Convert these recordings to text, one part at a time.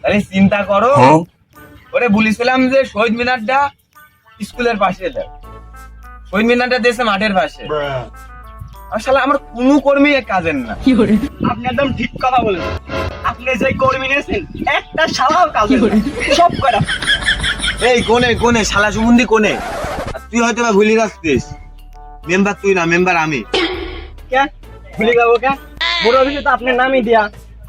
আরে চিন্তা করো, ওরে বলেছিলাম যে শহীদ মিনারটা স্কুলের পাশে দেয়, শহীদ মিনারটা দেশে মাঠের পাশে। আসলে আমার কোনো কর্মী কাজের না। আপনি একদম ঠিক কথা বলেছেন। আপনি যে কর্মী নিয়েছেন একটা শালাও কাজের না, সব করা। এই কোনে কোনে শালা সুমন্দি কোনে? আর তুই হয়তো বা ভুলে যাচ্ছিস, মেম্বার তুই না, মেম্বার আমি। কে ভুলে যাবো? কে বড় অফিসে তো আপনার নামই দিয়া,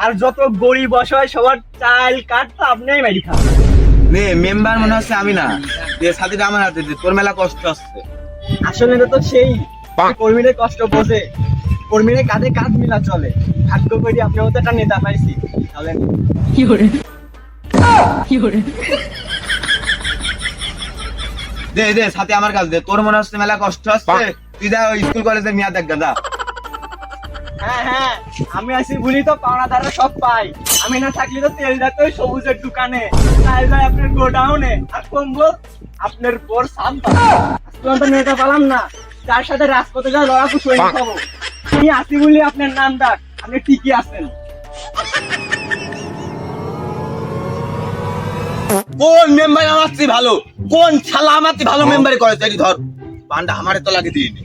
আর যত গরিব অসহায় সবার চাল কাঠ তো আপনিই মারি খান। নে মেম্বার মনে হচ্ছে আমি না, সাথীটা আমার হাতে দে, তোর মেলা কষ্ট আসছে। আসলে এটা তো সেই কর্মীদের কষ্ট বোঝে, কর্মীদের কাঁধে কাঁধ মিলা চলে। ভাগ্য করি আপনার মতো একটা নেতা পাইছি। চলেন। দে দে সাথে আমার কাছে দে, তোর মনে হচ্ছে মেলা কষ্ট আসছে, তুই যা ওই স্কুল কলেজের মেয়াদ দেখ দাদা। হ্যাঁ হ্যাঁ, আমি আছি বলি তো পাওনাদাররা সব পাই। আমি না থাকলে তো তেল যেত ওই সবুজের দোকানে, তাই যায় আপনার গোডাউনে, আর কম্বল আপনার বোর সাম্পা। আজকে তো নেতা পালাম না, তার সাথে রাজপথে যা লড়াকু সৈনিক খাবো। আমি আছি বলি আপনার নাম ডাক, আপনি ঠিকই আছেন। কোন মেম্বার আমার চেয়ে ভালো, কোন শালা আমার চেয়ে ভালো মেম্বারই করে, তাই ধর পান্ডা আমারে তো লাগে দিইনি।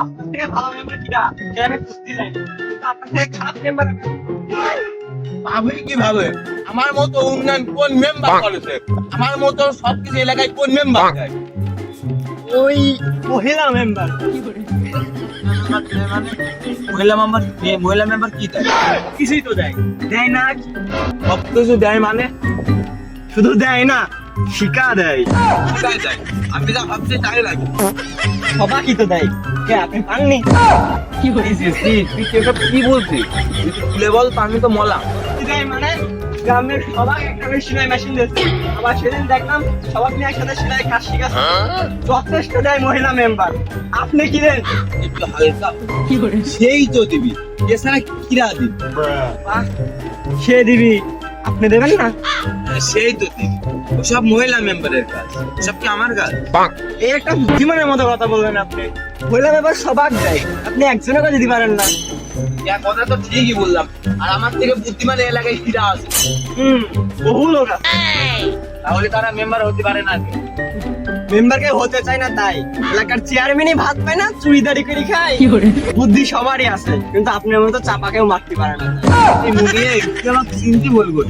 আপনার থেকে ভালো মেম্বার কিনা এটা আমি বুঝতে চাই, কিন্তু আপনার থেকে খারাপ মেম্বার পাবে কিভাবে? আমার মতো উন্নয়ন কোন মেম্বার করেছে? আমার মতো সবকিছু এলাকায় কোন মেম্বার দেয়? ওই মহিলা মেম্বার। মহিলা মেম্বার কি দেয়? কিছুই তো দেয় দেয় না, সব কিছু দেয় মানে? শুধু দেয় না, শিকা দেয়। কোথায় দেয়? আমি যা ভাবছি তাই লাগে। সবাই তো দেয়। কে আপনি পাননি? তুই কি বলছিস? তুই তো খুলে বল, তো আমি তো মলা। কি দেয় মানে? গ্রামের সবাই একটা করে সেলাই মেশিন দিয়েছে। আবার সেদিন দেখলাম সবাই নিয়ে একসাথে সেলাই কাজ শিখাচ্ছে। যথেষ্ট দেয় মহিলা মেম্বার। আপনি কি দেন? একটু হালকা সেই তো দিবি, এছাড়া কিরা দিবি? বাহ, সে দিবি, আপনি দেবেন না? সেই তো দিবি, ওসব মহিলা মেম্বারের কাজ, ওসব কি আমার কাজ? এই একটা বুদ্ধিমানের মতো কথা বলবেন আপনি। মহিলা মেম্বার সবাক দেয়, আপনি একজনের কাছে দিতে পারেন না। কথা তো ঠিকই বললাম, আর আমার থেকে বুদ্ধিমান এই এলাকায় কিরা আছে? বহু লোক আছে। তাহলে তারা মেম্বার হতে পারে না। মেম্বারকে হতে চায় না তাই এলাকার চেয়ারম্যানই ভাত পায় না, চুরিদারি করে খায়। বুদ্ধি সবারই আছে, কিন্তু আপনার মতো চাপাকেও মারতে পারে না। এই মুনিয়ে চিনতে বলবো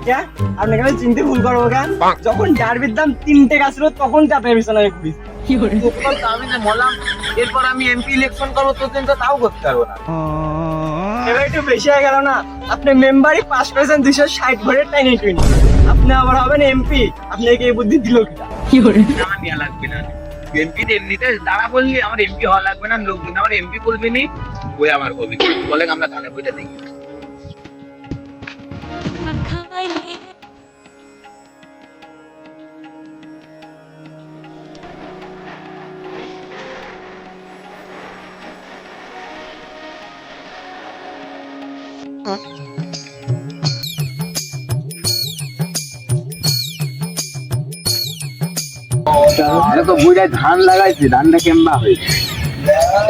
কে আপনাকে আমি চিনতে ভুল করবো কেন? যখন ডারবির দাম 3টে গাছিল তখন চাপের বিছানায় ঘুরি। আমি যে বললাম এরপর আমি এমপি ইলেকশন করবো, তো কিন্তু তাও করতে পারবো না। এবার একটু বেশি হয়ে গেল না? আপনি মেম্বারই পাস করেছেন 260 ভোটের টাইনে টুইনি, আপনি আবার হবেন এমপি? আপনাকে এই বুদ্ধি দিল কিনা? আমার নেওয়া লাগবে না, এমপি এমনিতে দাঁড়া বললি আমার এমপি হওয়া লাগবে না, লোকজন আমার এমপি বলবে নি, ওই আমার হবে বলে আমরা ধানে বইটা দেখি। তো বুড়ায় ধান লাগাইছি, ধানটা কেমবা হয়েছে?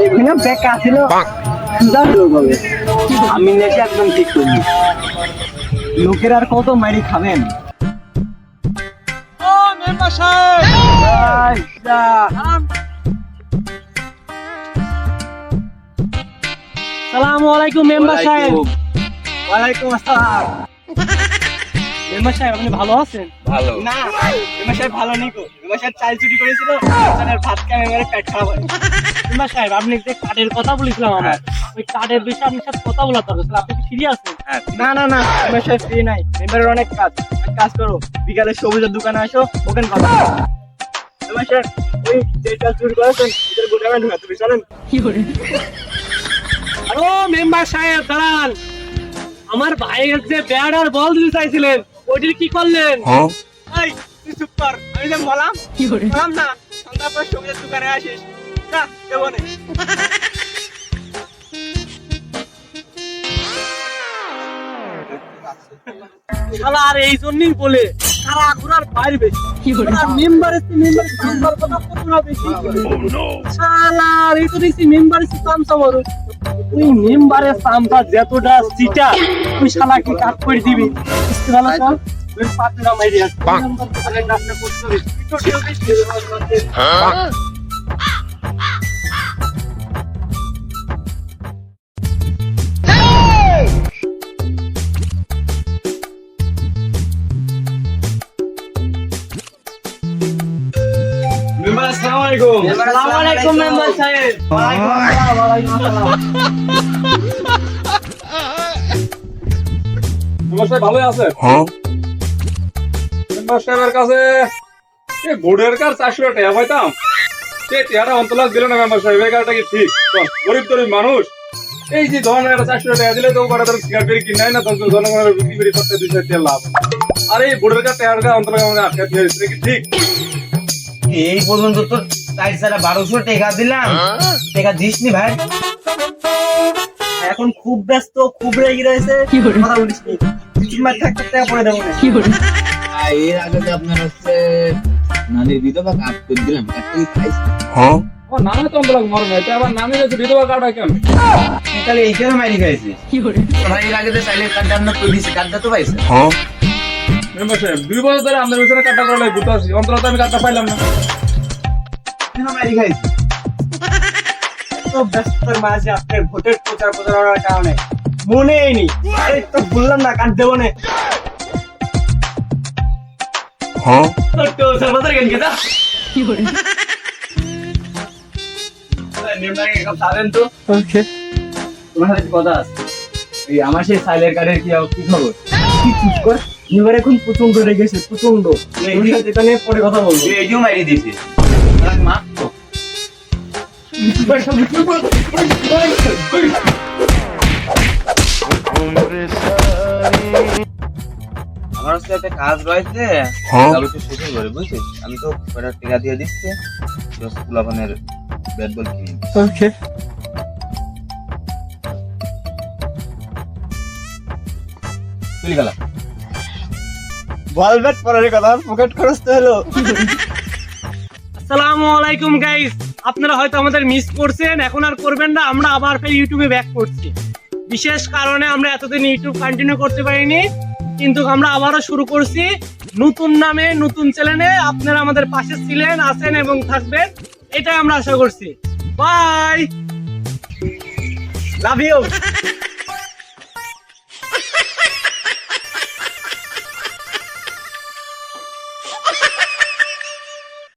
এখানে বেকা ছিল, সুদার রোগ হবে। আমি নেশে একদম ঠিক করি। লোকের আর কত মারি খাবেন? ও মেম্বার সাহেব, সালামু আলাইকুম মেম্বার সাহেব। ওয়ালাইকুম আসসালাম। মেম্বার সাহেব আপনি ভালো আছেন? ভালো না মেম্বার সাহেব ভালো নেই গো। মেম্বার সাহেব চাল চুরি করেছিল, চালের ভাত খায় মেম্বারের পেট খারাপ হয়। মেম্বার সাহেব আপনি যে কার্ডের কথা বলেছিলাম আমার, ওই কার্ডের বিষয়ে আপনার সাথে কথা বলা দরকার। আপনি কি ফ্রি আছেন? না না না মেম্বার সাহেব ফ্রি নাই, মেম্বারের অনেক কাজ। এক কাজ করো, বিকালে সবুজের দোকানে আসো, ওখানে কথা বলো। মেম্বার সাহেব ওই যে চাল চুরি করেছেন এদের গোডাউনে ঢুকাতে হবে, চলেন। হ্যালো মেম্বার সাহেব দাঁড়ান, আমার ভাইয়ের যে ব্যাট আর বল দিতে চাইছিলেন ওইটির কি করলেন? এই তুই চুপ কর, আমি যে বললাম না সন্ধ্যার পর সবুজের দোকানে আসিস, যা দেবো না। শালা আর এই জন্যই বলে সারা ঘোরার বাইরে বেশি মেম্বার কথা কত না বেশি শালার এই তো দেখছি মেম্বারের চামচা বড় তুই মেম্বারের চামচা যতটা সিটা তুই শালাকে কাট করে দিবি বুঝতে ভালো চল তুই পাতলা মাইরি আছে কাজটা করতে হবে তো মেম্বার আসসালামু আলাইকুম। আসসালামু আলাইকুম মেম্বার সাহেব ওয়ালাইকুম আসসালাম ওয়ালাইকুম আসসালাম মেম্বার সাহেব ভালোই আছে? মেম্বার সাহেবের কাছে এই ভোটের কার 400 টাকা পাইতাম, সেই টাকাটা অন্তলাক দিল না মেম্বার সাহেব। এই কারটা কি ঠিক? গরিব গরিব মানুষ এই যে ধরনের একটা 400 টাকা দিলে তো ওটা তো সিগারেট বেরি কিনে না, তখন জনগণের বিক্রি বেরি করতে 200 টাকা লাভ। আর এই ভোটের কার টাকাটা অন্তলাক আমাদের আটকে দিয়েছে কি ঠিক? এই পর্যন্ত তো 1200 টাকা দিলাম, টাকা দিসনি ভাই। এখন খুব ব্যস্ত খুব রেগে রয়েছে কথা বলিস নি তোমার থাকতে টাকা পড়ে দেবো না এর আগে যে আপনার হচ্ছে নানির বিধবা কাট করে দিলাম, কাটটা কি খাইছে? ও নামে তো অন্তলাক মরবে, এটা আবার নামে যাচ্ছে বিধবা কার্ড কেন? তাহলে এইখানে মারি খাইছে ভাই। এর আগে যে চাইলে কাটটা আপনার তো দিছে, কাটটা তো পাইছে। মেম্বার সাহেব 2 বছর ধরে আমাদের পিছনে কাটা করে ঘুরতে আসছি, অন্তত আমি কাটা পাইলাম না। কেন মারি খাইছে? তো ব্যস্ততার মাঝে আপনি ভোটের প্রচার প্রচারণার কারণে মনেই নেই এই তো বললাম না কাট দেবো না তো সর্বদার গেন কেদা নির্ণয় কাপ সারেন তো। ওকে তোমার সাথে কথা আছে। এই আমার সেই সাইলের কার্ডের কি খবর? কি চুপ কর এবার এখন প্রচন্ড রেগেছে প্রচন্ড এটা নিয়ে পরে কথা বলবো এইটিও মারি দিয়েছে মা। আমার হচ্ছে একটা কাজ রয়েছে, কাল হচ্ছে শুটিং করে বুঝছিস। আমি তো কয়টা টাকা দিয়ে দিচ্ছি, স্কুলাপানের ব্যাট বল কিনে। ওকে তুই গেলাম বল ব্যাট পরের কথা পকেট খরচ তো হলো আসসালামু আলাইকুম গাইস, আপনারা হয়তো আমাদের মিস করছেন, এখন আর করবেন না। আমরা আবার ফের ইউটিউবে ব্যাক করছি। বিশেষ কারণে আমরা এতদিন ইউটিউব কন্টিনিউ করতে পারিনি, কিন্তু আমরা আবারও শুরু করছি নতুন নামে নতুন চ্যানেলে। আপনারা আমাদের পাশে ছিলেন, আছেন এবং থাকবেন, এটাই আমরা আশা করছি। Bye, love you.